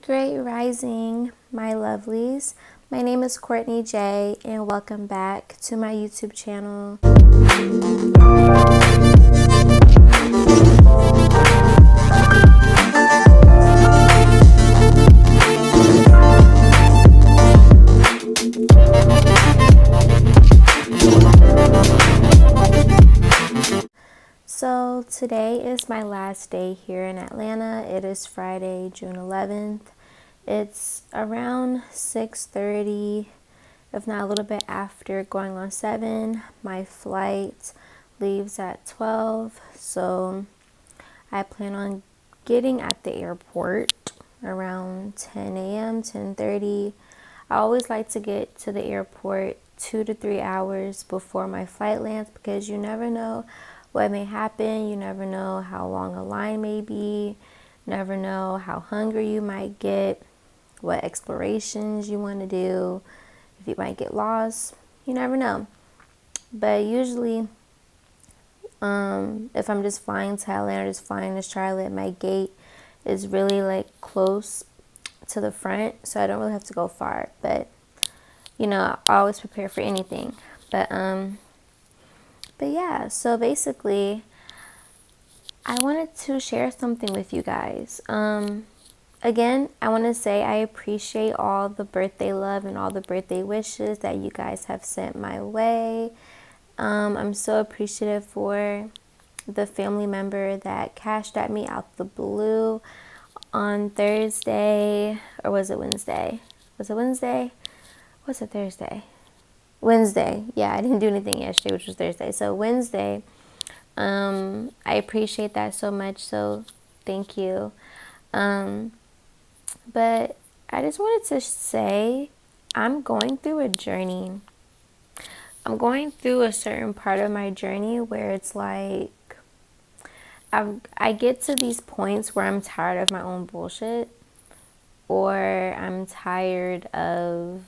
Great rising, my lovelies. My name is Courtney Jay, and welcome back to my YouTube channel. So today is my last day here in Atlanta. It is Friday, June 11th. It's around 6:30, if not a little bit after, going on 7. My flight leaves at 12, so I plan on getting at the airport around 10 a.m., 10:30. I always like to get to the airport 2 to 3 hours before my flight lands because you never know what may happen. You never know how long a line may be. Never know how hungry you might get, what explorations you want to do, if you might get lost. You never know. But usually, if I'm just flying to Atlanta or just flying to Charlotte, my gate is really like close to the front, so I don't really have to go far. But you know, I always prepare for anything. But yeah, so basically I wanted to share something with you guys. Again, I want to say I appreciate all the birthday love and all the birthday wishes that you guys have sent my way. I'm so appreciative for the family member that cashed at me out the blue on Thursday, or was it Wednesday? Was it Wednesday? Was it Thursday? Wednesday. Yeah, I didn't do anything yesterday, which was Thursday. So Wednesday, I appreciate that so much. So thank you. But I just wanted to say I'm going through a journey. I'm going through a certain part of my journey where it's like I get to these points where I'm tired of my own bullshit, or I'm tired of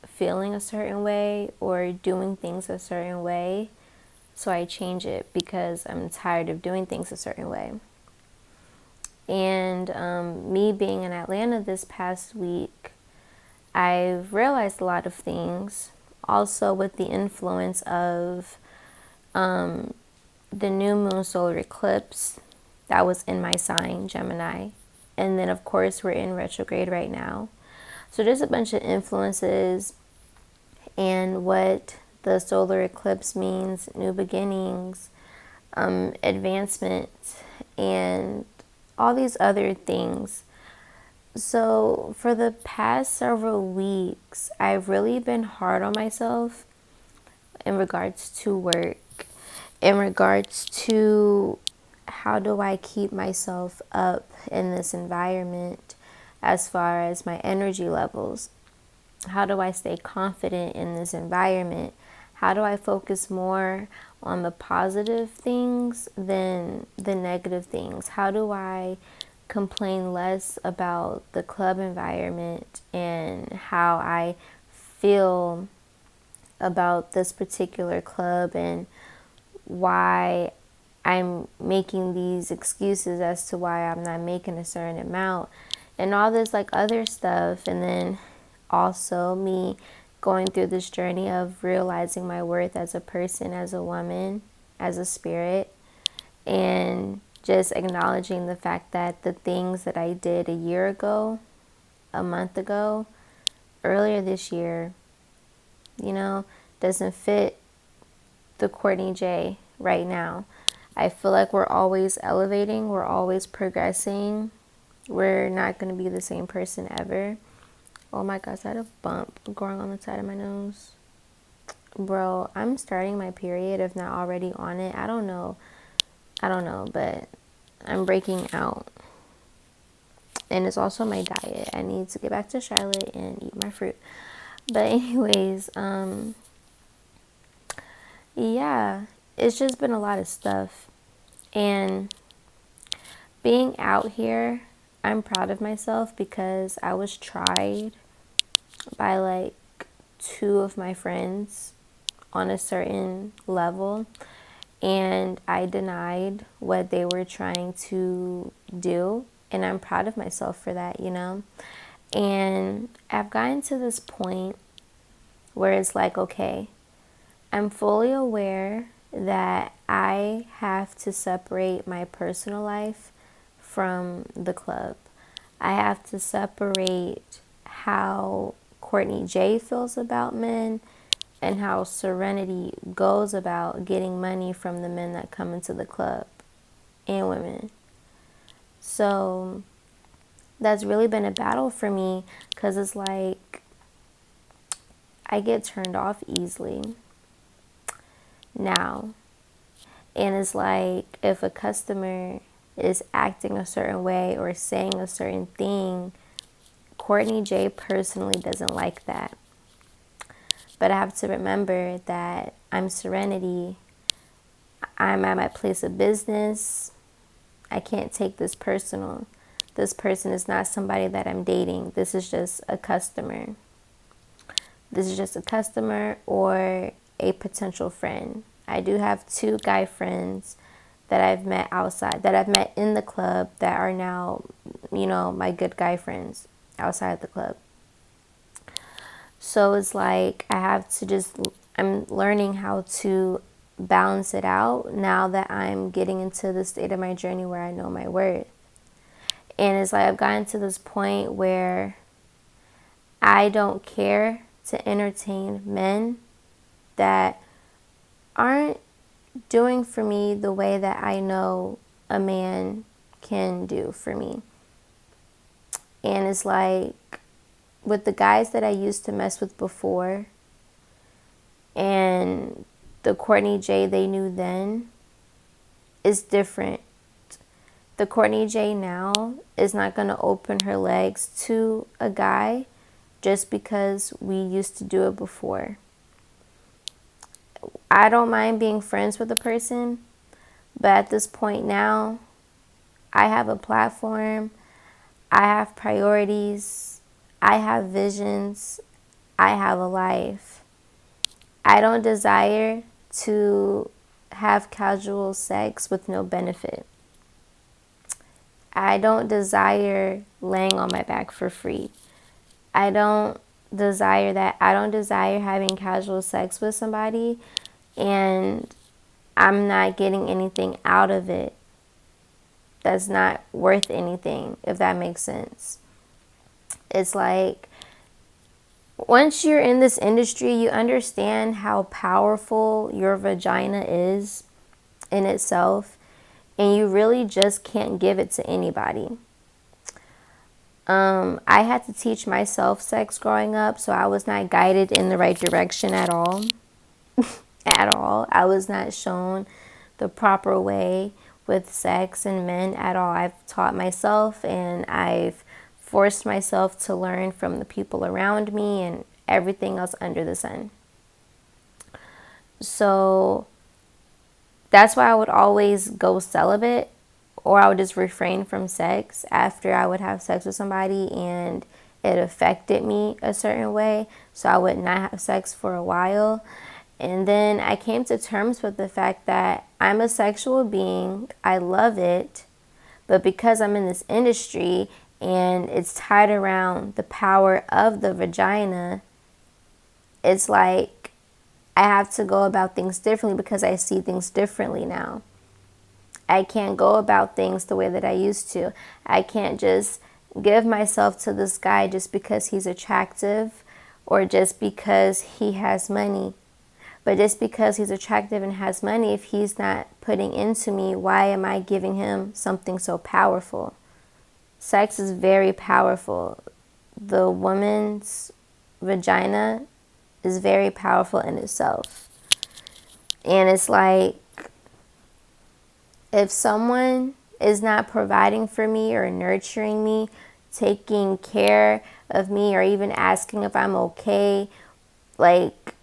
feeling a certain way or doing things a certain way. So I change it because I'm tired of doing things a certain way. And me being in Atlanta this past week, I've realized a lot of things. Also with the influence of the new moon solar eclipse that was in my sign, Gemini. And then of course we're in retrograde right now. So there's a bunch of influences and what the solar eclipse means, new beginnings, advancement, and all these other things. So for the past several weeks, I've really been hard on myself in regards to work, in regards to how do I keep myself up in this environment as far as my energy levels. How do I stay confident in this environment? How do I focus more on the positive things than the negative things? How do I complain less about the club environment and how I feel about this particular club and why I'm making these excuses as to why I'm not making a certain amount and all this like other stuff. And then also me going through this journey of realizing my worth as a person, as a woman, as a spirit, and just acknowledging the fact that the things that I did a year ago, a month ago, earlier this year, you know, doesn't fit the Courtney Jay right now. I feel like we're always elevating, we're always progressing. We're not going to be the same person ever. Oh my gosh, I had a bump growing on the side of my nose. Bro, I'm starting my period, if not already on it. I don't know, but I'm breaking out. And it's also my diet. I need to get back to Charlotte and eat my fruit. But anyways, yeah, it's just been a lot of stuff. And being out here, I'm proud of myself because I was tried by like 2 of my friends on a certain level, and I denied what they were trying to do, And I'm proud of myself for that, And I've gotten to this point where it's like, okay, I'm fully aware that I have to separate my personal life from the club. I have to separate how Courtney Jay feels about men and how Serenity goes about getting money from the men that come into the club and women. So that's really been a battle for me, because it's like I get turned off easily now. And it's like if a customer is acting a certain way or saying a certain thing, Courtney Jay personally doesn't like that. But I have to remember that I'm Serenity. I'm at my place of business. I can't take this personal. This person is not somebody that I'm dating. This is just a customer. This is just a customer or a potential friend. I do have 2 guy friends that I've met outside, that I've met in the club, that are now, my good guy friends outside the club. So it's like I'm learning how to balance it out now that I'm getting into the state of my journey where I know my worth. And it's like I've gotten to this point where I don't care to entertain men that aren't doing for me the way that I know a man can do for me. And it's like with the guys that I used to mess with before and the Courtney Jay they knew then is different. The Courtney Jay now is not going to open her legs to a guy just because we used to do it before. I don't mind being friends with a person, but at this point now, I have a platform, I have priorities, I have visions, I have a life. I don't desire to have casual sex with no benefit. I don't desire laying on my back for free. I don't desire that. I don't desire having casual sex with somebody and I'm not getting anything out of it that's not worth anything, if that makes sense. It's like once you're in this industry, you understand how powerful your vagina is in itself, and you really just can't give it to anybody. I had to teach myself sex growing up, so I was not guided in the right direction at all. At all. I was not shown the proper way with sex and men at all. I've taught myself and I've forced myself to learn from the people around me and everything else under the sun. So that's why I would always go celibate, or I would just refrain from sex after I would have sex with somebody and it affected me a certain way. So I would not have sex for a while. And then I came to terms with the fact that I'm a sexual being. I love it. But because I'm in this industry and it's tied around the power of the vagina, it's like I have to go about things differently because I see things differently now. I can't go about things the way that I used to. I can't just give myself to this guy just because he's attractive or just because he has money. But just because he's attractive and has money, if he's not putting into me, why am I giving him something so powerful? Sex is very powerful. The woman's vagina is very powerful in itself. And it's like, if someone is not providing for me or nurturing me, taking care of me, or even asking if I'm okay, like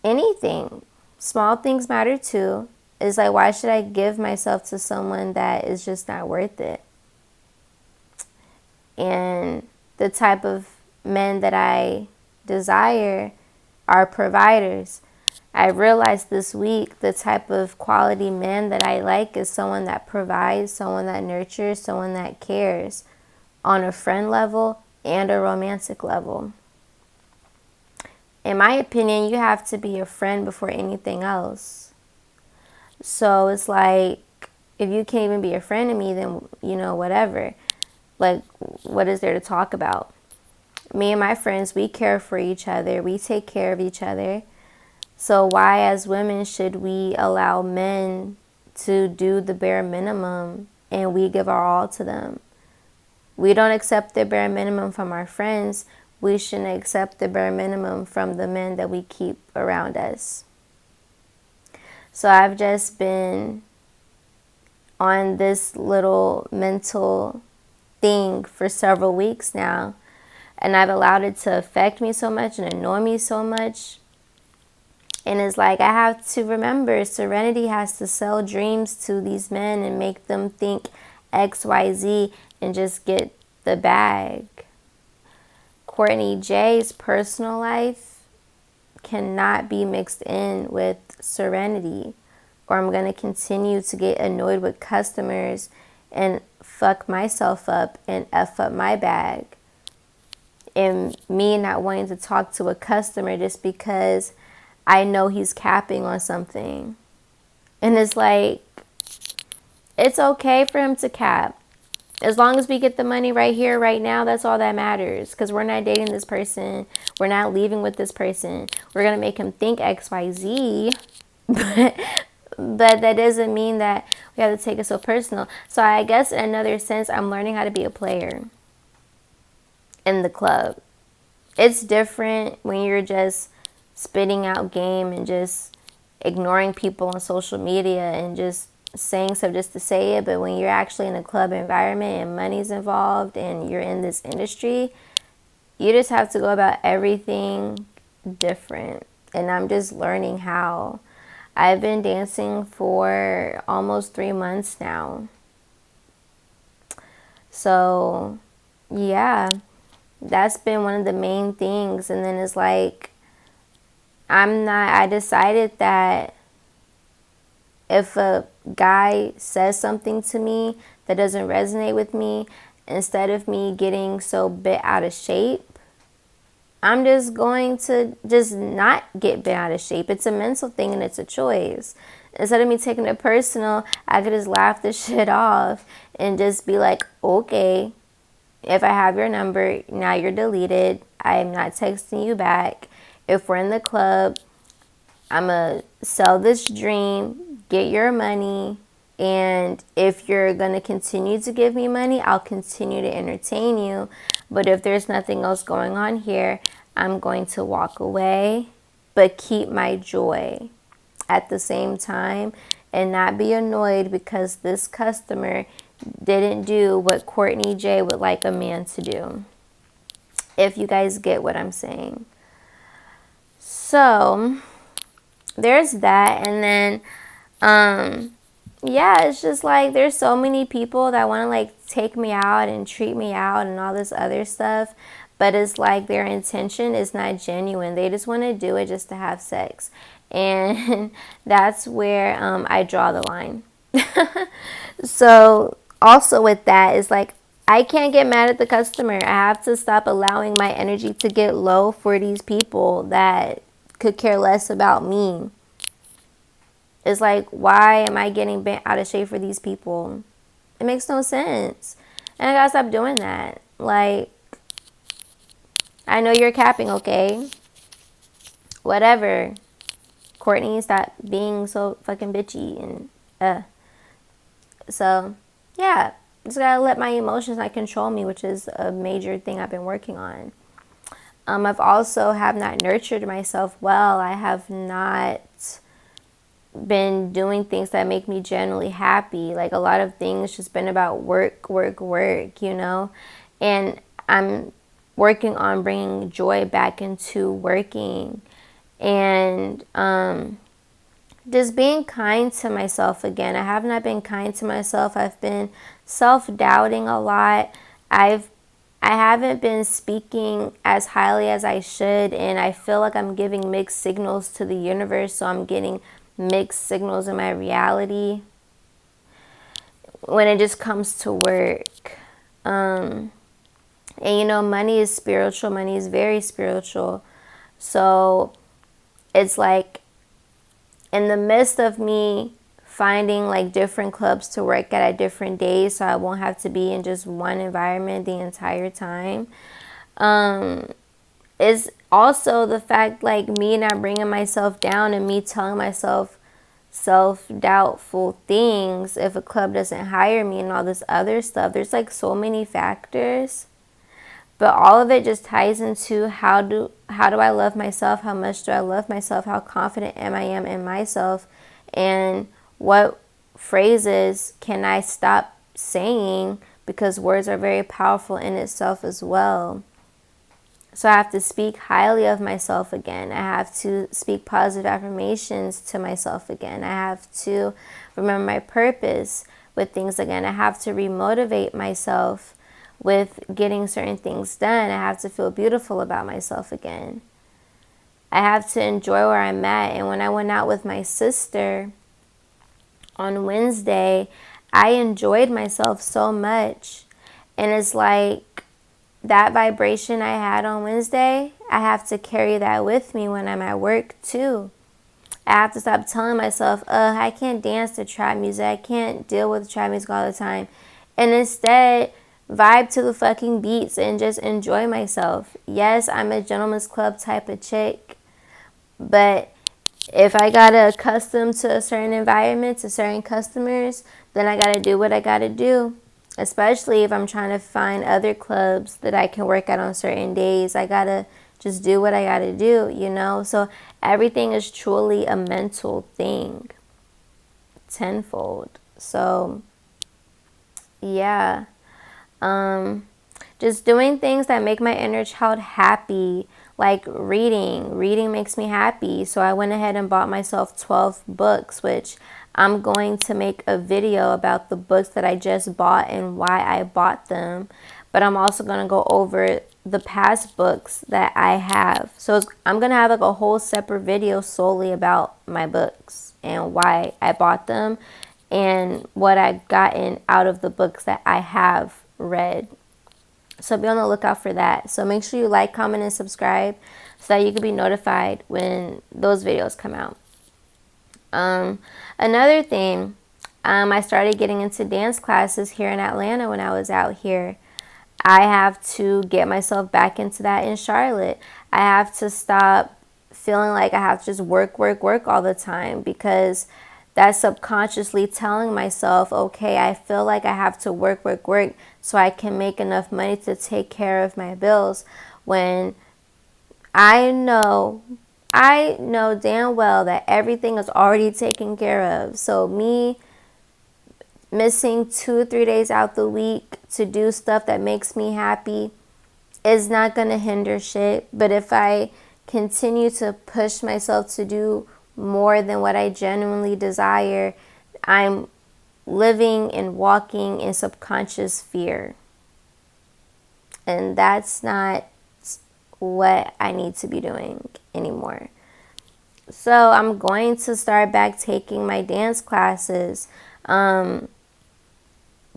anything, small things matter too. It's like, why should I give myself to someone that is just not worth it? And the type of men that I desire are providers. I realized this week the type of quality man that I like is someone that provides, someone that nurtures, someone that cares on a friend level and a romantic level. In my opinion, you have to be a friend before anything else. So it's like, if you can't even be a friend to me, then, whatever. Like, what is there to talk about? Me and my friends, we care for each other. We take care of each other. So why, as women, should we allow men to do the bare minimum and we give our all to them? We don't accept the bare minimum from our friends. We shouldn't accept the bare minimum from the men that we keep around us. So I've just been on this little mental thing for several weeks now, and I've allowed it to affect me so much and annoy me so much. And it's like, I have to remember, Serenity has to sell dreams to these men and make them think XYZ and just get the bag. Courtney Jay's personal life cannot be mixed in with Serenity, or I'm going to continue to get annoyed with customers and fuck myself up and F up my bag. And me not wanting to talk to a customer just because I know he's capping on something. And it's like, it's okay for him to cap. As long as we get the money right here, right now, that's all that matters. Because we're not dating this person. We're not leaving with this person. We're going to make him think XYZ. But that doesn't mean that we have to take it so personal. So I guess in another sense, I'm learning how to be a player in the club. It's different when you're just spitting out game and just ignoring people on social media and just saying stuff just to say it. But when you're actually in a club environment and money's involved and you're in this industry, you just have to go about everything different. And I'm just learning how. I've been dancing for almost 3 months now. So yeah, that's been one of the main things. And then it's like, I decided that if a guy says something to me that doesn't resonate with me, instead of me getting so bent out of shape, I'm just going to just not get bent out of shape. It's a mental thing and it's a choice. Instead of me taking it personal, I could just laugh this shit off and just be like, okay, if I have your number, now you're deleted. I'm not texting you back. If we're in the club, I'm going to sell this dream, get your money, and if you're going to continue to give me money, I'll continue to entertain you. But if there's nothing else going on here, I'm going to walk away, but keep my joy at the same time and not be annoyed because this customer didn't do what Courtney Jay would like a man to do. If you guys get what I'm saying. So there's that. And then yeah, it's just like there's so many people that want to like take me out and treat me out and all this other stuff, but it's like their intention is not genuine. They just want to do it just to have sex. And that's where I draw the line. So also with that is like, I can't get mad at the customer. I have to stop allowing my energy to get low for these people that could care less about me. It's like, why am I getting bent out of shape for these people? It makes no sense. And I gotta stop doing that. Like, I know you're capping, okay? Whatever. Courtney, stop being so fucking bitchy. And so yeah, just gotta let my emotions not control me, which is a major thing I've been working on. I've also have not nurtured myself well. I have not been doing things that make me genuinely happy. Like, a lot of things just been about work, you know? And I'm working on bringing joy back into working and just being kind to myself again. I have not been kind to myself. I've been self-doubting a lot. I've I haven't been speaking as highly as I should, and I feel like I'm giving mixed signals to the universe, so I'm getting mixed signals in my reality when it just comes to work. And you know, money is spiritual. Money is very spiritual. So it's like in the midst of me finding like different clubs to work at different days, so I won't have to be in just one environment the entire time, is also the fact like me not bringing myself down and me telling myself self-doubtful things if a club doesn't hire me and all this other stuff. There's like so many factors, but all of it just ties into how do I love myself, how much do I love myself, how confident am I in myself, and what phrases can I stop saying, because words are very powerful in itself as well. So I have to speak highly of myself again. I have to speak positive affirmations to myself again. I have to remember my purpose with things again. I have to remotivate myself with getting certain things done. I have to feel beautiful about myself again. I have to enjoy where I'm at. And when I went out with my sister on Wednesday, I enjoyed myself so much. And it's like, that vibration I had on Wednesday, I have to carry that with me when I'm at work too. I have to stop telling myself, I can't dance to trap music, I can't deal with trap music all the time. And instead, vibe to the fucking beats and just enjoy myself. Yes, I'm a gentleman's club type of chick, but if I gotta accustom to a certain environment, to certain customers, then I gotta do what I gotta do. Especially if I'm trying to find other clubs that I can work at on certain days. I gotta just do what I gotta do, you know? So everything is truly a mental thing, tenfold. So yeah, just doing things that make my inner child happy, like reading. Reading makes me happy. So I went ahead and bought myself 12 books, which I'm going to make a video about the books that I just bought and why I bought them. But I'm also going to go over the past books that I have. So I'm going to have like a whole separate video solely about my books and why I bought them and what I've gotten out of the books that I have read. So be on the lookout for that. So make sure you like, comment, and subscribe so that you can be notified when those videos come out. Another thing, I started getting into dance classes here in Atlanta when I was out here. I have to get myself back into that in Charlotte. I have to stop feeling like I have to just work all the time, because that's subconsciously telling myself, okay, I feel like I have to work so I can make enough money to take care of my bills, when I know damn well that everything is already taken care of. So me missing 2-3 days out the week to do stuff that makes me happy is not going to hinder shit. But if I continue to push myself to do more than what I genuinely desire, I'm living and walking in subconscious fear. And that's not what I need to be doing anymore. So I'm going to start back taking my dance classes.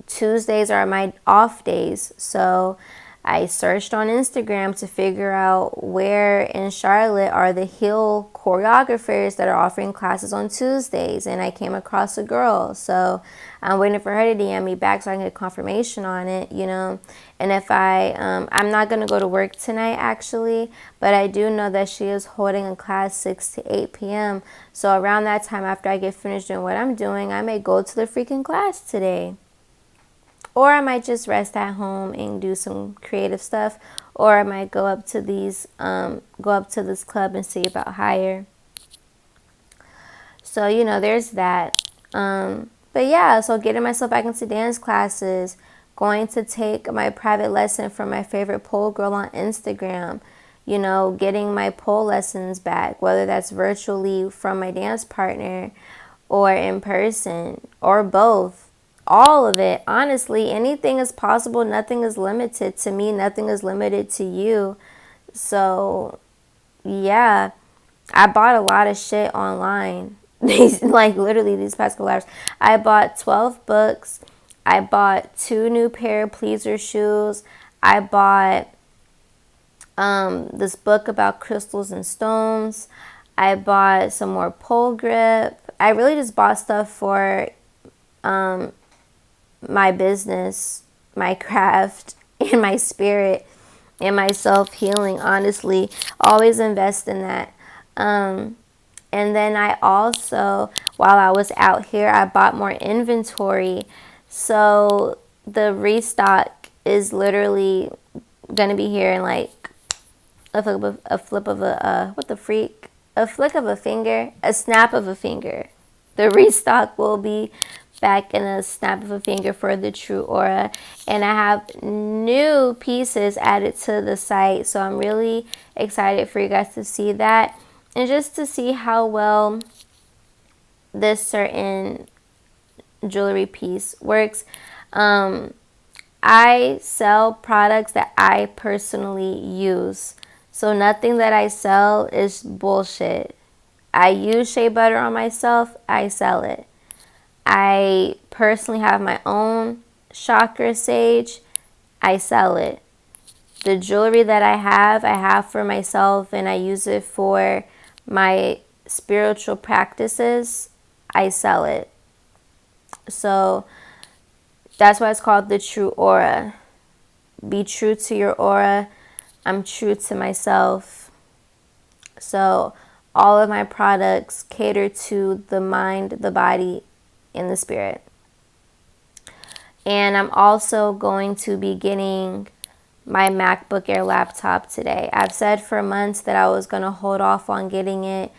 Tuesdays are my off days. So I searched on Instagram to figure out where in Charlotte are the heel choreographers that are offering classes on Tuesdays. And I came across a girl. So I'm waiting for her to DM me back so I can get confirmation on it, you know. And if I'm not going to go to work tonight, actually, but I do know that she is holding a class 6 to 8 p.m. So around that time, after I get finished doing what I'm doing, I may go to the freaking class today. Or I might just rest at home and do some creative stuff. Or I might go up to this club and see about HAIRCARE. So, you know, there's that. But yeah, so getting myself back into dance classes, going to take my private lesson from my favorite pole girl on Instagram, you know, getting my pole lessons back, whether that's virtually from my dance partner or in person or both. all of it. Honestly, anything is possible. Nothing is limited to me. Nothing is limited to you. So, yeah, I bought a lot of shit online. Like literally these past couple hours. I bought 12 books. I bought 2 new pair of pleaser shoes. I bought this book about crystals and stones. I bought some more pole grip. I really just bought stuff for my business, my craft, and my spirit, and my self-healing. Honestly, always invest in that. And then I also, while I was out here, I bought more inventory. So the restock is literally going to be here in like a flip of a, what the freak? A flick of a finger, a snap of a finger. The restock will be back in a snap of a finger for the True Aura. And I have new pieces added to the site. So I'm really excited for you guys to see that. And just to see how well this certain jewelry piece works. I sell products that I personally use. So nothing that I sell is bullshit. I use shea butter on myself. I sell it. I personally have my own chakra sage. I sell it. The jewelry that I have for myself, and I use it for my spiritual practices. I sell it. So that's why it's called the True Aura. Be true to your aura. I'm true to myself. So all of my products cater to the mind, the body, and the spirit. And I'm also going to be getting my MacBook Air laptop today. I've said for months that I was going to hold off on getting it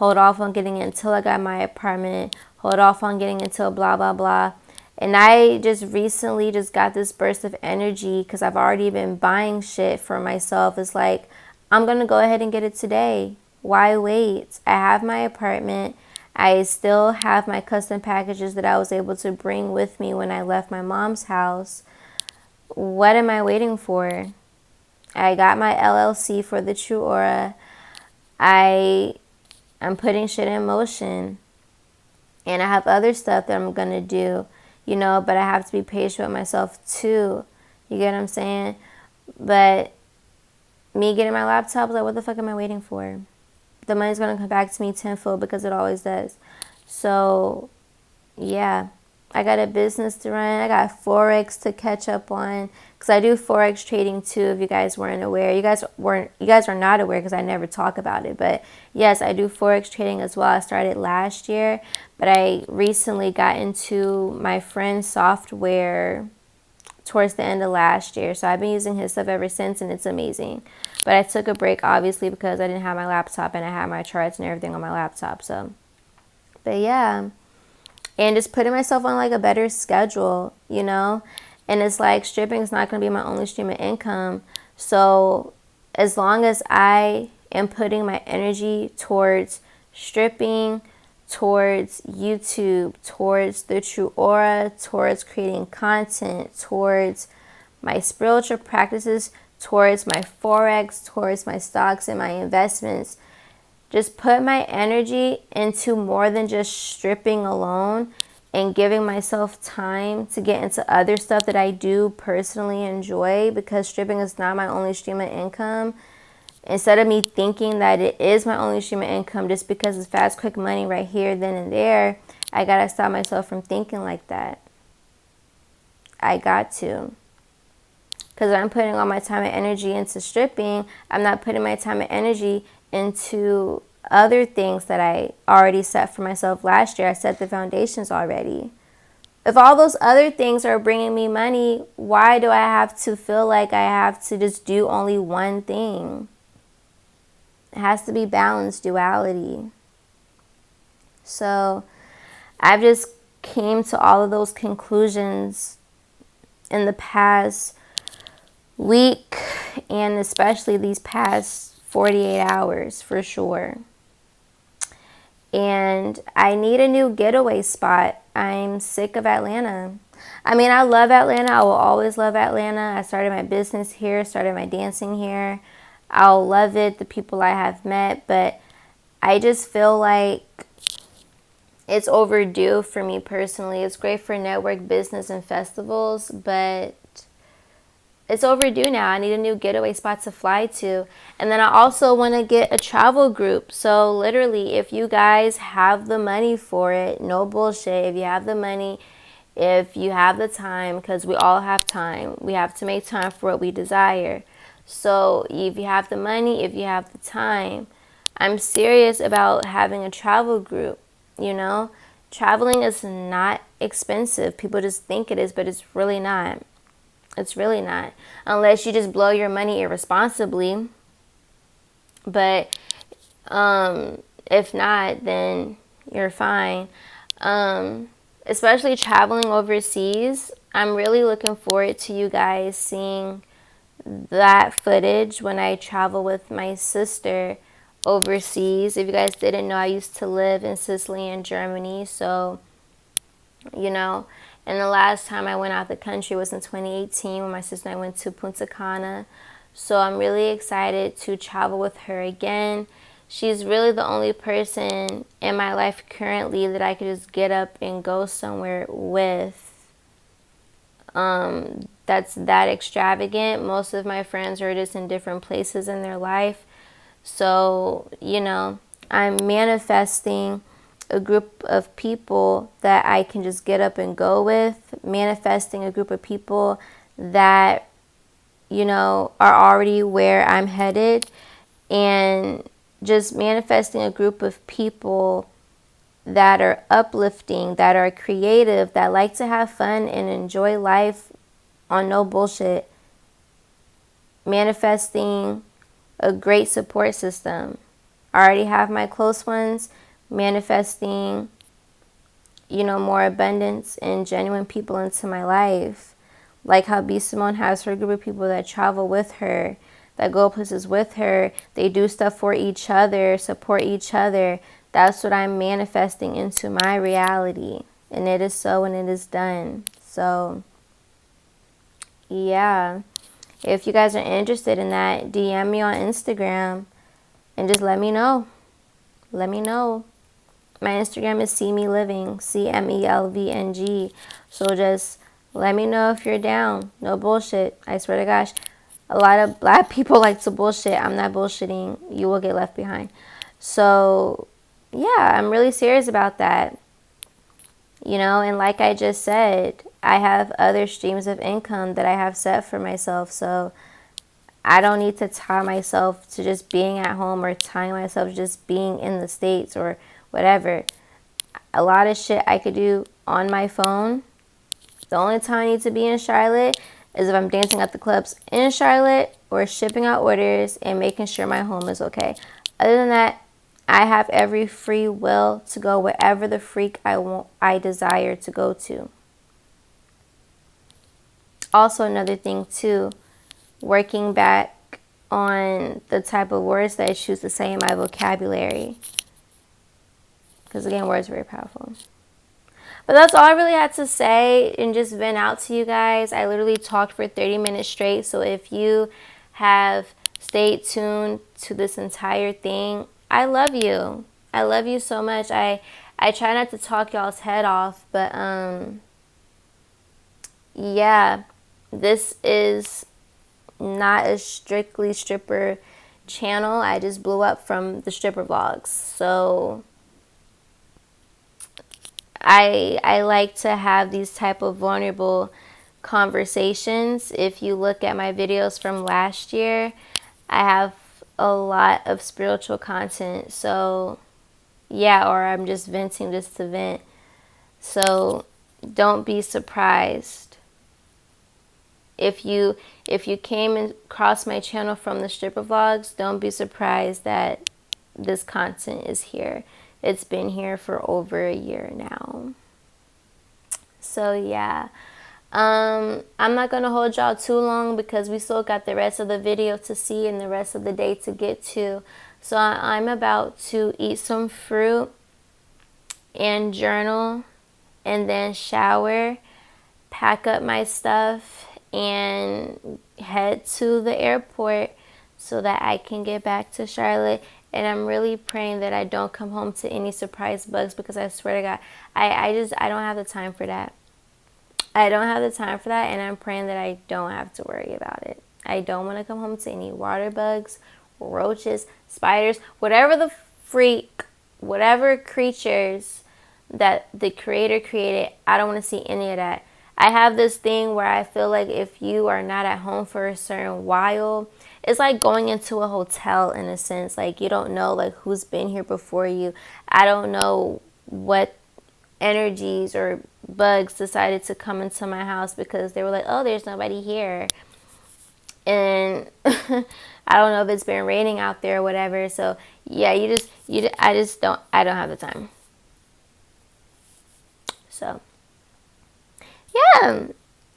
until I got my apartment, hold off on getting it until blah, blah, blah. And I just recently just got this burst of energy because I've already been buying shit for myself. It's like, I'm going to go ahead and get it today. Why wait? I have my apartment. I still have my custom packages that I was able to bring with me when I left my mom's house. What am I waiting for? I got my LLC for the True Aura. I'm putting shit in motion. And I have other stuff that I'm going to do, but I have to be patient with myself too. You get what I'm saying? But me getting my laptop, like, what the fuck am I waiting for? The money's going to come back to me tenfold because it always does. So, yeah. I got a business to run. I got Forex to catch up on because I do Forex trading too. If you guys weren't aware, you guys are not aware because I never talk about it. But yes, I do Forex trading as well. I started last year, but I recently got into my friend's software towards the end of last year. So I've been using his stuff ever since, and it's amazing. But I took a break obviously because I didn't have my laptop and I had my charts and everything on my laptop. So, but yeah. And just putting myself on like a better schedule, And it's like stripping is not going to be my only stream of income. So as long as I am putting my energy towards stripping, towards YouTube, towards the True Aura, towards creating content, towards my spiritual practices, towards my Forex, towards my stocks and my investments, just put my energy into more than just stripping alone and giving myself time to get into other stuff that I do personally enjoy, because stripping is not my only stream of income. Instead of me thinking that it is my only stream of income just because it's fast, quick money right here, then and there, I gotta stop myself from thinking like that. I got to. Because I'm putting all my time and energy into stripping, I'm not putting my time and energy into other things that I already set for myself last year. I set the foundations already. If all those other things are bringing me money, why do I have to feel like I have to just do only one thing? It has to be balanced, duality. So I've just came to all of those conclusions in the past week, and especially these past 48 hours for sure. And I need a new getaway spot. I'm sick of Atlanta. I mean, I love Atlanta. I will always love Atlanta. I started my business here, started my dancing here. I'll love it, the people I have met, but I just feel like it's overdue for me personally. It's great for network business and festivals, but it's overdue now. I need a new getaway spot to fly to. And then I also want to get a travel group. So literally, if you guys have the money for it, no bullshit, if you have the money, if you have the time, because we all have time, we have to make time for what we desire. So if you have the money, if you have the time, I'm serious about having a travel group. You know, traveling is not expensive. People just think it is, but it's really not. It's really not. Unless you just blow your money irresponsibly. But if not, then you're fine. Especially traveling overseas, I'm really looking forward to you guys seeing that footage when I travel with my sister overseas. If you guys didn't know, I used to live in Sicily and Germany, so you know, and the last time I went out the country was in 2018 when my sister and I went to Punta Cana. So I'm really excited to travel with her again. She's really the only person in my life currently that I could just get up and go somewhere with. That's that extravagant. Most of my friends are just in different places in their life. So, you know, I'm manifesting a group of people that I can just get up and go with, manifesting a group of people that, you know, are already where I'm headed, and just manifesting a group of people that are uplifting, that are creative, that like to have fun and enjoy life on no bullshit. Manifesting a great support system. I already have my close ones. Manifesting, you know, more abundance and genuine people into my life. Like how B. Simone has her group of people that travel with her, that go places with her. They do stuff for each other, support each other. That's what I'm manifesting into my reality. And it is so, and it is done. So, yeah. If you guys are interested in that, DM me on Instagram and just let me know. Let me know. My Instagram is See Me Living, CMELVNG. So just let me know if you're down. No bullshit. I swear to gosh, a lot of black people like to bullshit. I'm not bullshitting. You will get left behind. So, yeah, I'm really serious about that. You know, and like I just said, I have other streams of income that I have set for myself. So I don't need to tie myself to just being at home or tying myself to just being in the States or whatever. A lot of shit I could do on my phone. The only time I need to be in Charlotte is if I'm dancing at the clubs in Charlotte or shipping out orders and making sure my home is okay. Other than that, I have every free will to go wherever the freak I desire to go to. Also, another thing too, working back on the type of words that I choose to say in my vocabulary. Because again, words are very powerful. But that's all I really had to say and just vent out to you guys. I literally talked for 30 minutes straight. So if you have stayed tuned to this entire thing, I love you. I love you so much. I try not to talk y'all's head off, but yeah, this is not a strictly stripper channel. I just blew up from the stripper vlogs. So I like to have these type of vulnerable conversations. If you look at my videos from last year, I have a lot of spiritual content. So yeah, or I'm just venting just to vent. So don't be surprised if you came across my channel from the stripper vlogs. Don't be surprised that this content is here. It's been here for over a year now. So yeah, I'm not gonna hold y'all too long because we still got the rest of the video to see and the rest of the day to get to. So I'm about to eat some fruit and journal and then shower, pack up my stuff and head to the airport so that I can get back to Charlotte. And I'm really praying that I don't come home to any surprise bugs, because I swear to God, I don't have the time for that. I don't have the time for that, and I'm praying that I don't have to worry about it. I don't want to come home to any water bugs, roaches, spiders, whatever creatures that the Creator created. I don't want to see any of that. I have this thing where I feel like if you are not at home for a certain while, it's like going into a hotel in a sense. Like, you don't know like who's been here before you. I don't know what energies or bugs decided to come into my house because they were like, oh, there's nobody here. And I don't know if it's been raining out there or whatever. So yeah, I don't have the time. So yeah,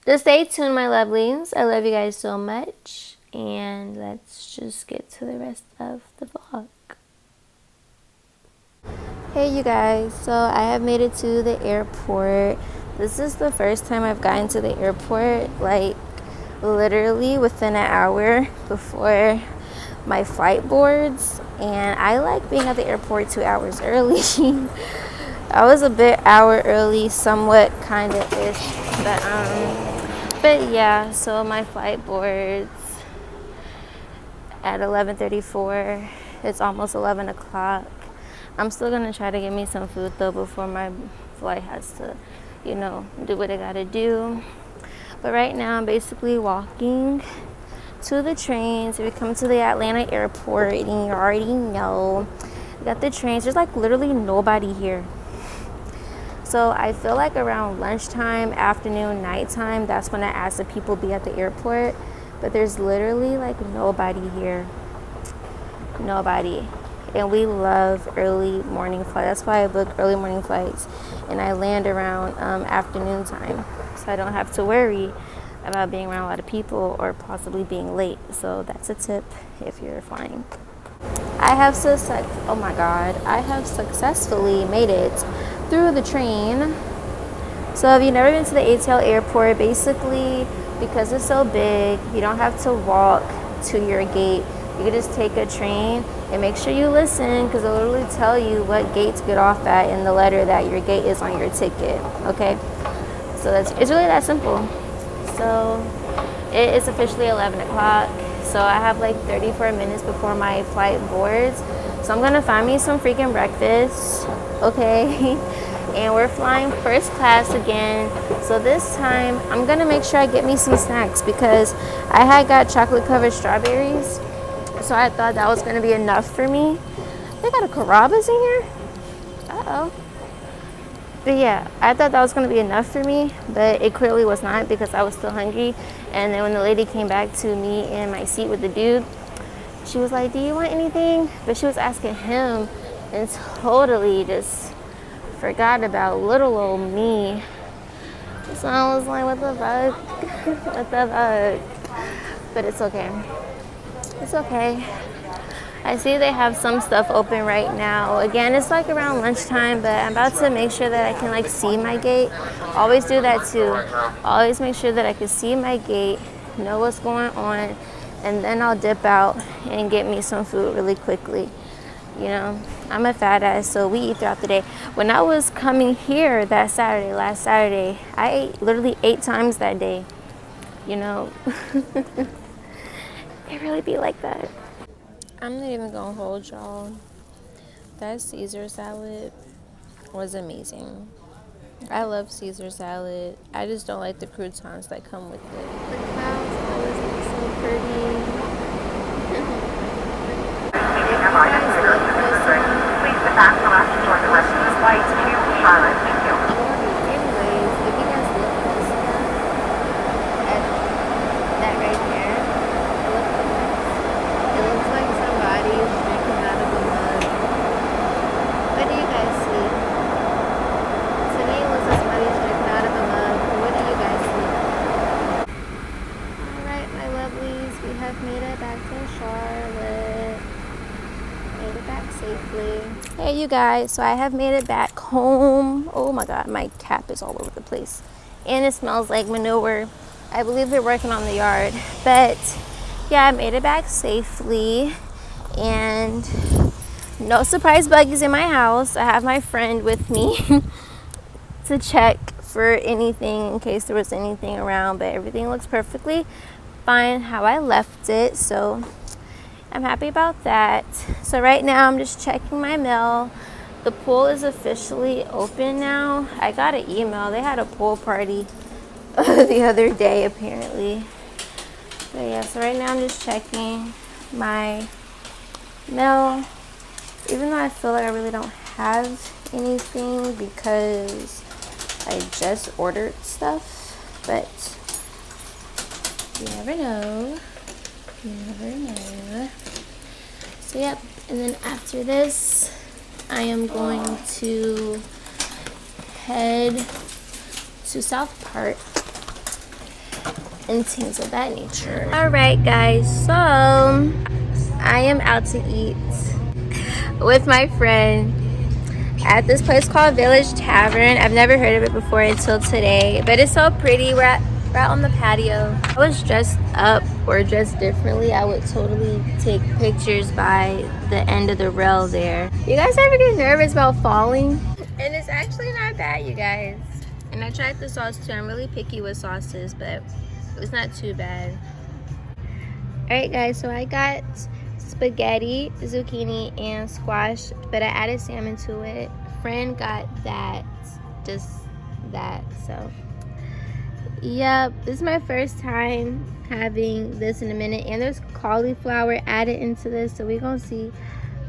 just stay tuned, my lovelies. I love you guys so much, and let's just get to the rest of the vlog. Hey you guys, so I have made it to the airport. This is the first time I've gotten to the airport, like literally within an hour before my flight boards, and I like being at the airport 2 hours early. I was a bit hour early, somewhat, kind of ish, but yeah. So my flight boards at 11:34. It's almost 11 o'clock. I'm still gonna try to get me some food though before my flight has to, do what I gotta do. But right now I'm basically walking to the trains. If you come to the Atlanta airport, and you already know, you got the trains. There's like literally nobody here. So I feel like around lunchtime, afternoon, nighttime, that's when I ask if people be at the airport. But there's literally like nobody here. Nobody. And we love early morning flights. That's why I book early morning flights. And I land around afternoon time. So I don't have to worry about being around a lot of people or possibly being late. So that's a tip if you're flying. I have successfully made it through the train. So if you've never been to the ATL airport, basically because it's so big, you don't have to walk to your gate. You can just take a train, and make sure you listen, because it'll literally tell you what gate to get off at in the letter that your gate is on your ticket. Okay, so it's really that simple. So it is officially 11 o'clock. So I have like 34 minutes before my flight boards. So I'm gonna find me some freaking breakfast, okay? And we're flying first class again. So this time I'm gonna make sure I get me some snacks, because I had got chocolate covered strawberries. So I thought that was gonna be enough for me. They got a Carrabba's in here? Uh-oh. But yeah, I thought that was gonna be enough for me, but it clearly was not, because I was still hungry. And then when the lady came back to me in my seat with the dude, she was like, do you want anything? But she was asking him and totally just forgot about little old me. So I was like, what the fuck? What the fuck? But it's okay. It's okay. I see they have some stuff open right now. Again, it's like around lunchtime, but I'm about to make sure that I can like see my gate. Always do that too. Always make sure that I can see my gate, know what's going on, and then I'll dip out and get me some food really quickly. I'm a fat ass, so we eat throughout the day. When I was coming here last Saturday, I ate literally 8 times that day. It really be like that. I'm not even gonna hold y'all. That Caesar salad was amazing. I love Caesar salad. I just don't like the croutons that come with it. The clouds always look so pretty. Please sit back for us to join the rest of the flight to Charlotte. Thank you. Anyways, if you guys look close enough at that right there, look at this. It looks like somebody's drinking out of a mug. What do you guys see? To me, it looks like somebody's drinking out of a mug. What do you guys see? Alright, my lovelies, we have made it back to Charlotte. Made it back safely. Hey you guys, so I have made it back home. Oh my god, my cap is all over the place. and it smells like manure. I believe they're working on the yard, but yeah, I made it back safely, and no surprise buggies in my house. I have my friend with me to check for anything in case there was anything around, but everything looks perfectly fine how I left it, so I'm happy about that. So right now I'm just checking my mail. The pool is officially open now. I got an email. They had a pool party the other day apparently. But yeah, so right now I'm just checking my mail, even though I feel like I really don't have anything because I just ordered stuff, but you never know. You never know. So yep, and then after this, I am going to head to South Park and things of that nature. Alright guys, so I am out to eat with my friend at this place called Village Tavern. I've never heard of it before until today, but it's so pretty. We're out on the patio. If I was dressed up or dressed differently, I would totally take pictures by the end of the rail there. You guys ever get nervous about falling? And it's actually not bad, you guys. And I tried the sauce too. I'm really picky with sauces, but it's not too bad. Alright guys, so I got spaghetti, zucchini, and squash, but I added salmon to it. Friend got that, just that, so yep, this is my first time having this in a minute, and there's cauliflower added into this, so we're gonna see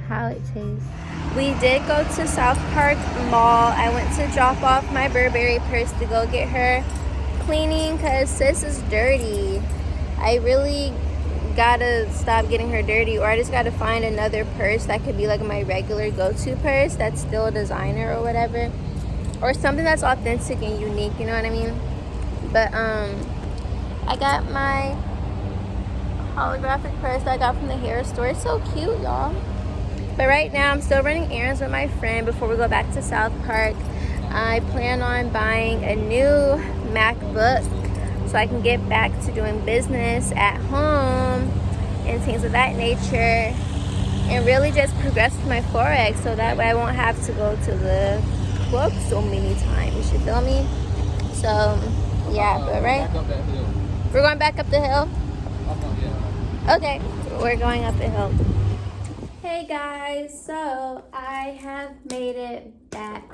how it tastes. We did go to South Park Mall. I went to drop off my Burberry purse to go get her cleaning because sis is dirty. I really gotta stop getting her dirty, or I just gotta find another purse that could be like my regular go-to purse that's still a designer or whatever, or something that's authentic and unique, you know what I mean? But I got my holographic purse that I got from the hair store. It's so cute, y'all. But right now I'm still running errands with my friend before we go back to South Park. I plan on buying a new MacBook so I can get back to doing business at home and things of that nature, and really just progress with my Forex so that way I won't have to go to the club so many times, you feel me? So yeah, but right, we're going back up the hill. Okay, we're going up the hill. Hey guys, so I have made it back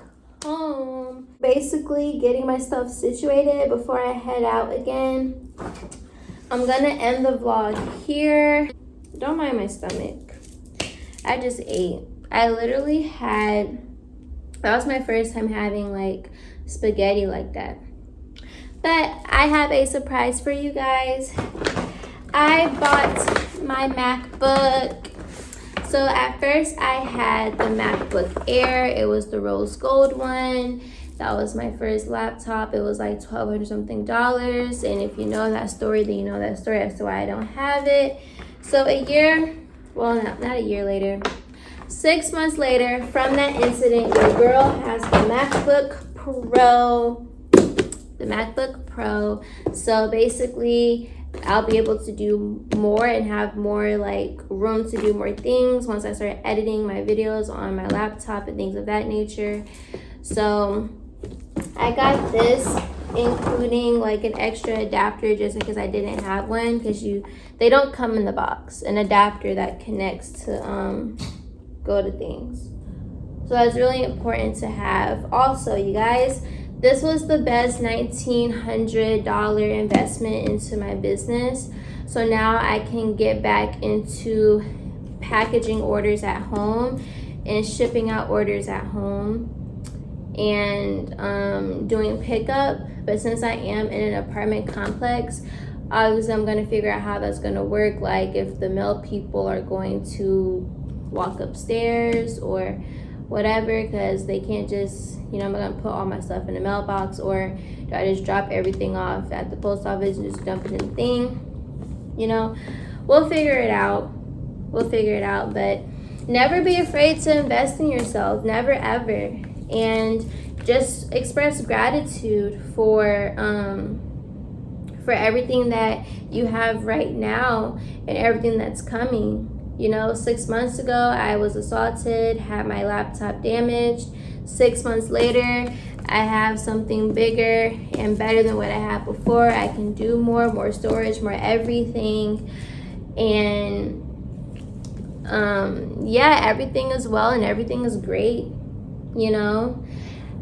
home. Basically getting my stuff situated before I head out again. I'm gonna end the vlog here. Don't mind my stomach. I just ate. I literally had, that was my first time having like spaghetti like that. But I have a surprise for you guys. I bought my MacBook. So at first I had the MacBook Air. It was the rose gold one. That was my first laptop. It was like $1,200 something. And if you know that story, then you know that story as to why I don't have it. So a year, well, not a year later, 6 months later from that incident, your girl has the MacBook Pro. The MacBook Pro. So basically, I'll be able to do more and have more like room to do more things once I start editing my videos on my laptop and things of that nature. So I got this, including like an extra adapter just because I didn't have one, because they don't come in the box, an adapter that connects to go to things. So that's really important to have. Also, you guys, this was the best $1,900 investment into my business. So now I can get back into packaging orders at home and shipping out orders at home and doing pickup. But since I am in an apartment complex, obviously I'm going to figure out how that's going to work. Like if the mail people are going to walk upstairs or whatever, because they can't just, you know, I'm gonna put all my stuff in the mailbox, or do I just drop everything off at the post office and just dump it in the thing? You know, we'll figure it out. But never be afraid to invest in yourself, never ever. And just express gratitude for everything that you have right now and everything that's coming. 6 months ago, I was assaulted, had my laptop damaged. 6 months later, I have something bigger and better than what I had before. I can do more storage, more everything. And everything is well and everything is great.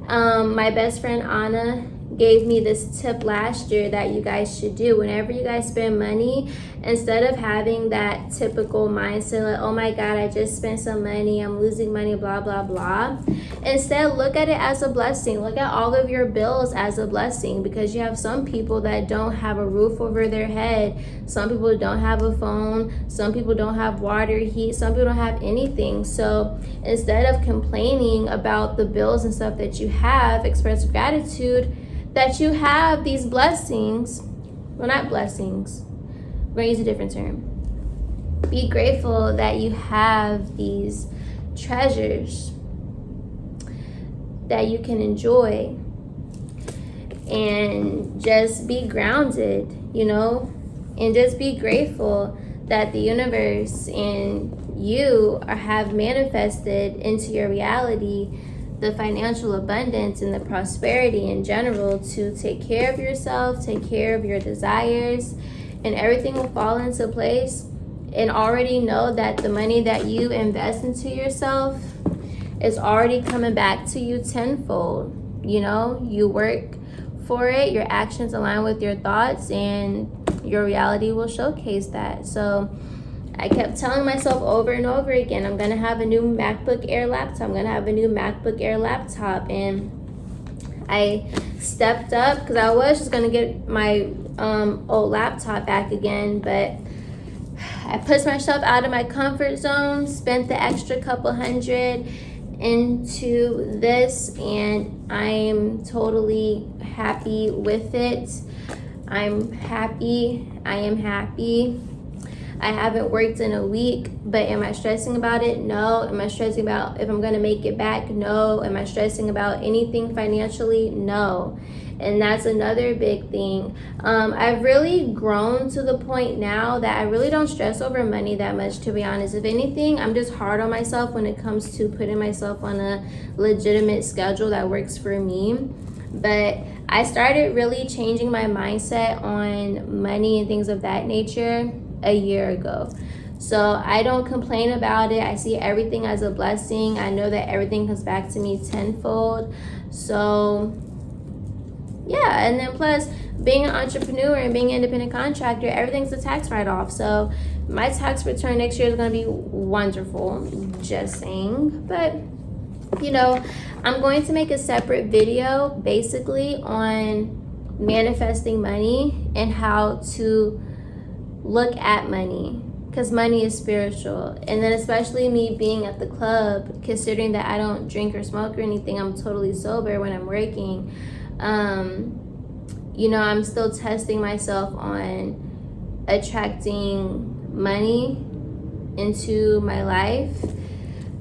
My best friend Anna gave me this tip last year that you guys should do. Whenever you guys spend money, instead of having that typical mindset like, oh my god, I just spent some money, I'm losing money, blah blah blah, instead look at it as a blessing. Look at all of your bills as a blessing, because you have some people that don't have a roof over their head, some people don't have a phone, some people don't have water, heat, some people don't have anything. So instead of complaining about the bills and stuff that you have, express gratitude that you have these blessings. Well, not blessings, we're gonna use a different term. Be grateful that you have these treasures that you can enjoy, and just be grounded, and just be grateful that the universe and you have manifested into your reality the financial abundance and the prosperity in general to take care of yourself, take care of your desires, and everything will fall into place. And already know that the money that you invest into yourself is already coming back to you tenfold. You work for it, your actions align with your thoughts, and your reality will showcase that. So I kept telling myself over and over again, I'm gonna have a new Macbook Air laptop. And I stepped up, because I was just gonna get my old laptop back again, but I pushed myself out of my comfort zone, spent the extra couple hundred into this, and I'm totally happy with it. I am happy. I haven't worked in a week, but am I stressing about it? No. Am I stressing about if I'm going to make it back? No. Am I stressing about anything financially? No. And that's another big thing. I've really grown to the point now that I really don't stress over money that much, to be honest. If anything, I'm just hard on myself when it comes to putting myself on a legitimate schedule that works for me. But I started really changing my mindset on money and things of that nature a year ago. So I don't complain about it. I see everything as a blessing. I know that everything comes back to me tenfold. So yeah, and then plus being an entrepreneur and being an independent contractor, everything's a tax write-off. So my tax return next year is going to be wonderful, just saying. But I'm going to make a separate video basically on manifesting money and how to look at money, because money is spiritual. And then especially me being at the club, considering that I don't drink or smoke or anything, I'm totally sober when I'm working. I'm still testing myself on attracting money into my life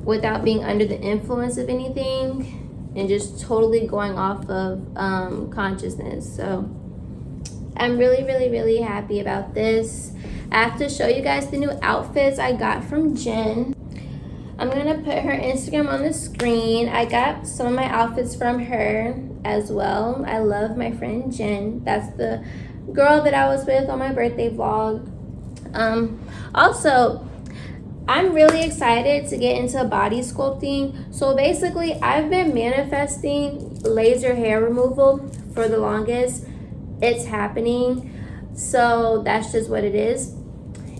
without being under the influence of anything, and just totally going off of consciousness. So I'm really, really, really happy about this. I have to show you guys the new outfits I got from Jen. I'm gonna put her Instagram on the screen. I got some of my outfits from her as well. I love my friend Jen. That's the girl that I was with on my birthday vlog. Also, I'm really excited to get into body sculpting. So basically, I've been manifesting laser hair removal for the longest. It's happening. So that's just what it is.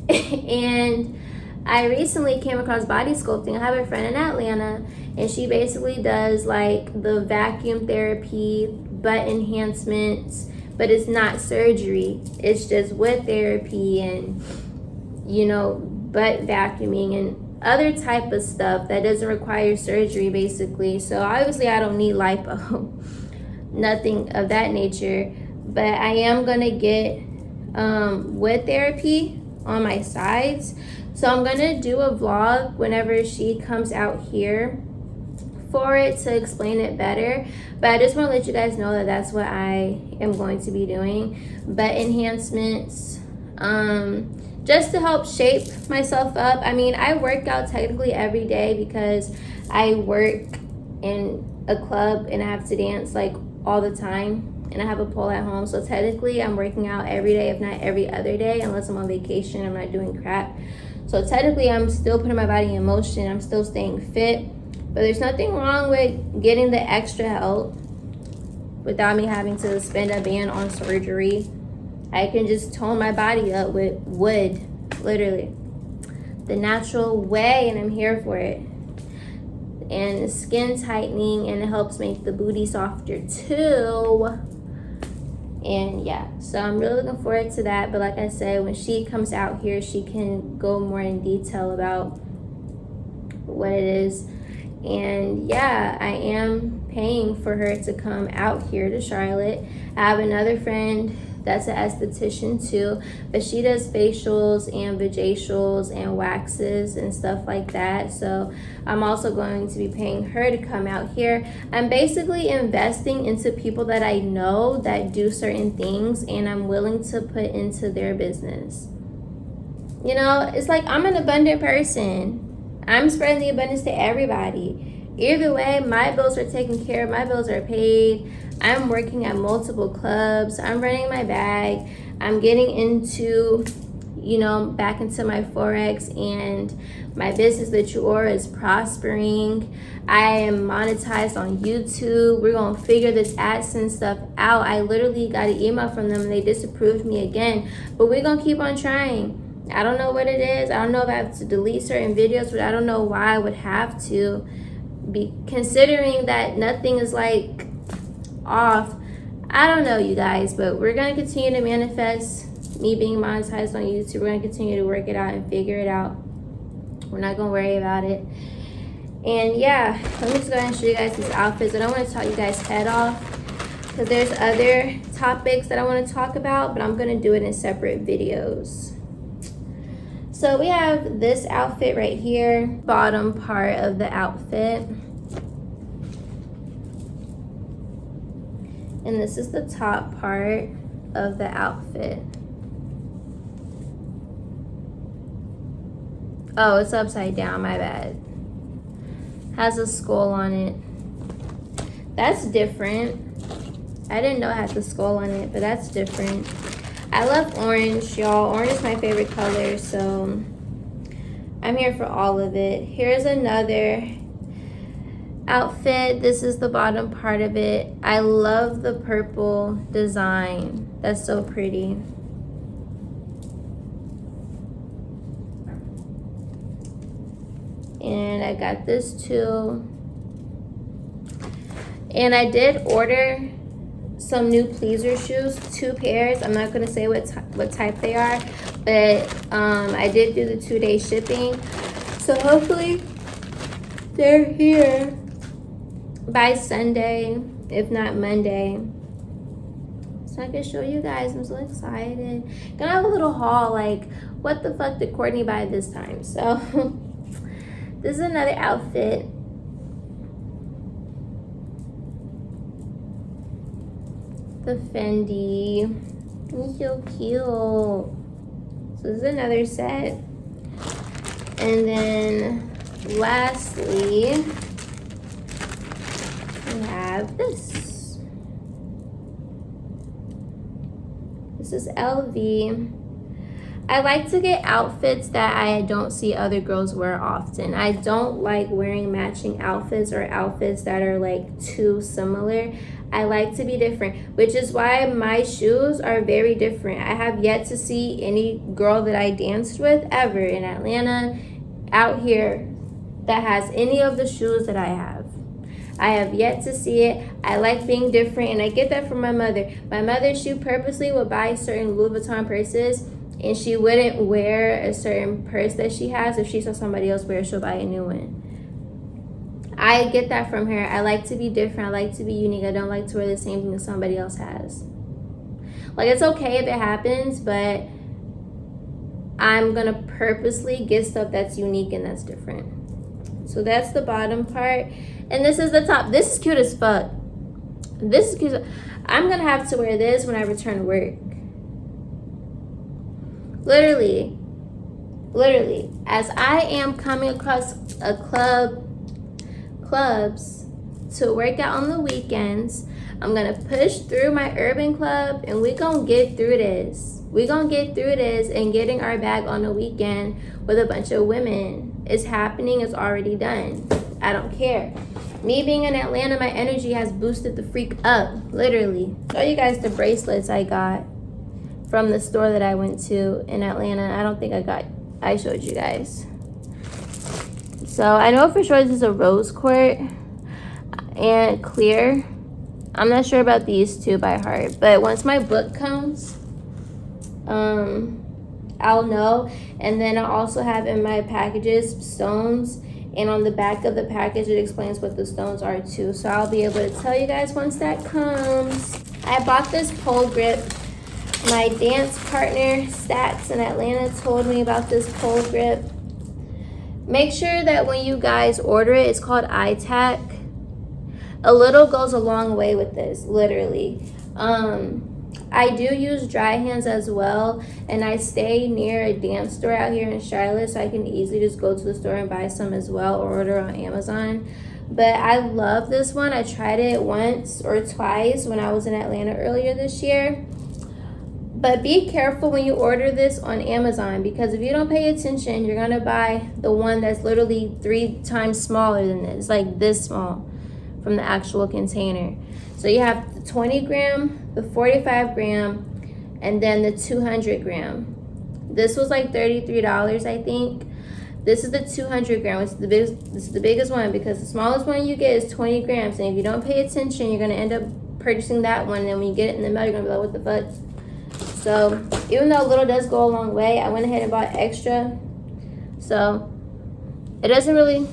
And I recently came across body sculpting. I have a friend in Atlanta, and she basically does like the vacuum therapy, butt enhancements, but it's not surgery. It's just with therapy and, butt vacuuming and other type of stuff that doesn't require surgery basically. So obviously I don't need lipo, nothing of that nature, but I am gonna get wood therapy on my sides. So I'm gonna do a vlog whenever she comes out here for it to explain it better, but I just want to let you guys know that that's what I am going to be doing. Butt enhancements, just to help shape myself up. I mean, I work out technically every day because I work in a club and I have to dance like all the time, and I have a pole at home, so technically I'm working out every day, if not every other day, unless I'm on vacation. I'm not doing crap. So technically I'm still putting my body in motion, I'm still staying fit. But there's nothing wrong with getting the extra help without me having to spend a band on surgery. I can just tone my body up with wood, literally. The natural way, and I'm here for it. And skin tightening, and it helps make the booty softer too. And yeah, so I'm really looking forward to that. But like I said, when she comes out here, she can go more in detail about what it is. And yeah, I am paying for her to come out here to Charlotte. I have another friend that's an esthetician too, but she does facials and vajacials and waxes and stuff like that. So I'm also going to be paying her to come out here. I'm basically investing into people that I know that do certain things, and I'm willing to put into their business. You know, it's like I'm an abundant person. I'm spreading the abundance to everybody. Either way, my bills are taken care of, my bills are paid. I'm working at multiple clubs. I'm running my bag. I'm getting into, back into my Forex, and my business, the Truora, is prospering. I am monetized on YouTube. We're going to figure this AdSense stuff out. I literally got an email from them and they disapproved me again, but we're going to keep on trying. I don't know what it is. I don't know if I have to delete certain videos, but I don't know why I would have to, be considering that nothing is like off. I don't know, you guys, but we're going to continue to manifest me being monetized on YouTube. We're going to continue to work it out and figure it out. We're not going to worry about it. And yeah, let me just go ahead and show you guys these outfits. I don't want to talk you guys head off because there's other topics that I want to talk about, but I'm going to do it in separate videos. So we have this outfit right here, bottom part of the outfit. And this is the top part of the outfit. Oh, it's upside down, my bad. Has a skull on it. That's different. I didn't know it had the skull on it, but that's different. I love orange, y'all. Orange is my favorite color, so I'm here for all of it. Here's another outfit. This is the bottom part of it. I love the purple design. That's so pretty. And I got this too. And I did order some new pleaser shoes, 2 pairs. I'm not gonna say what type they are, but I did do the 2-day shipping, so hopefully they're here by Sunday, if not Monday, so I can show you guys. I'm so excited. Gonna have a little haul, like what the fuck did Courtney buy this time? So this is another outfit. The Fendi. It's so cute. So this is another set. And then lastly, we have this. This is LV. I like to get outfits that I don't see other girls wear often. I don't like wearing matching outfits or outfits that are like too similar. I like to be different, which is why my shoes are very different. I have yet to see any girl that I danced with ever in Atlanta, out here, that has any of the shoes that I have. I have yet to see it. I like being different, and I get that from my mother. My mother, she purposely would buy certain Louis Vuitton purses, and she wouldn't wear a certain purse that she has. If she saw somebody else wear it, she'll buy a new one. I get that from her. I like to be different. I like to be unique. I don't like to wear the same thing that somebody else has. Like, it's okay if it happens, but I'm gonna purposely get stuff that's unique and that's different. So that's the bottom part. And this is the top. This is cute as fuck. This is cute. I'm gonna have to wear this when I return to work. Literally, as I am coming across a clubs to work out on the weekends, I'm gonna push through my urban club, and we gonna get through this. We gonna get through this and getting our bag on the weekend with a bunch of women. It's happening. It's already done. I don't care. Me being in Atlanta, my energy has boosted the freak up, literally. Show you guys the bracelets I got from the store that I went to in Atlanta. I don't think I showed you guys. So I know for sure this is a rose quartz and clear. I'm not sure about these two by heart, but once my book comes, I'll know. And then I also have in my packages stones, and on the back of the package it explains what the stones are too. So I'll be able to tell you guys once that comes. I bought this pole grip. My dance partner Stats in Atlanta told me about this pole grip. Make sure that when you guys order it, it's called iTac. A little goes a long way with this, literally. I do use dry hands as well, and I stay near a dance store out here in Charlotte, so I can easily just go to the store and buy some as well, or order on Amazon. But I love this one. I tried it once or twice when I was in Atlanta earlier this year. But be careful when you order this on Amazon, because if you don't pay attention, you're gonna buy the one that's literally 3 times smaller than this, like this small from the actual container. So you have the 20 gram, the 45 gram, and then the 200 gram. This was like $33, I think. This is the 200 gram. This is the biggest one, because the smallest one you get is 20 grams. And if you don't pay attention, you're gonna end up purchasing that one. And then when you get it in the mail, you're gonna be like, what the fuck? So even though a little does go a long way, I went ahead and bought extra. So it doesn't really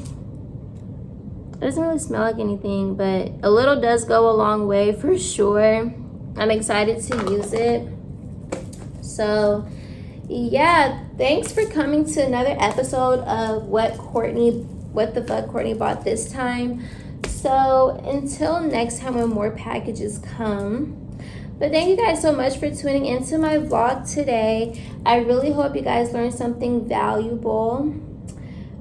smell like anything, but a little does go a long way for sure. I'm excited to use it. So yeah, thanks for coming to another episode of what the fuck Courtney bought this time. So until next time when more packages come. But thank you guys so much for tuning into my vlog today. I really hope you guys learned something valuable,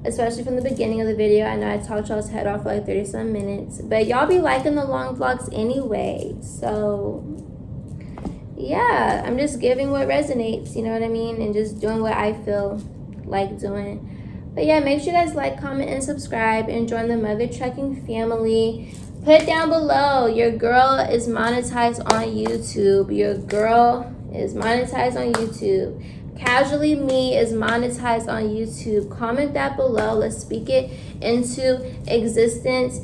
especially from the beginning of the video. I know I talked y'all's head off for like 30-some minutes, but y'all be liking the long vlogs anyway. So yeah, I'm just giving what resonates, you know what I mean? And just doing what I feel like doing. But yeah, make sure you guys like, comment, and subscribe, and join the Mother Trucking family. Put down below, your girl is monetized on YouTube. Your girl is monetized on YouTube. Casually Me is monetized on YouTube. Comment that below. Let's speak it into existence.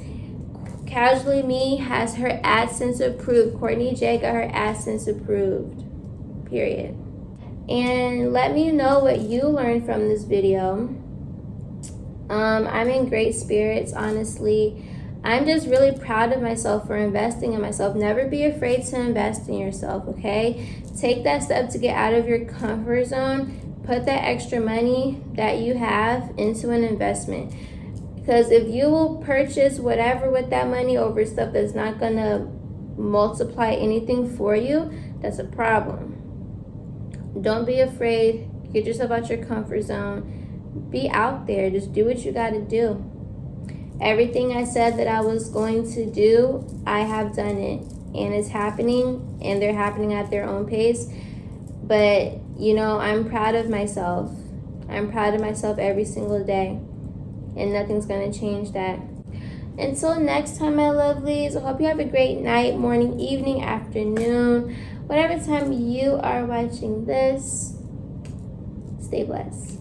Casually Me has her AdSense approved. Courtney Jay got her AdSense approved. Period. And let me know what you learned from this video. I'm in great spirits, honestly. I'm just really proud of myself for investing in myself. Never be afraid to invest in yourself, okay? Take that step to get out of your comfort zone. Put that extra money that you have into an investment. Because if you will purchase whatever with that money over stuff that's not going to multiply anything for you, that's a problem. Don't be afraid. Get yourself out your comfort zone. Be out there. Just do what you got to do. Everything I said that I was going to do, I have done it. And it's happening, and they're happening at their own pace. But, you know, I'm proud of myself. I'm proud of myself every single day. And nothing's going to change that. Until next time, my lovelies, I hope you have a great night, morning, evening, afternoon. Whatever time you are watching this, stay blessed.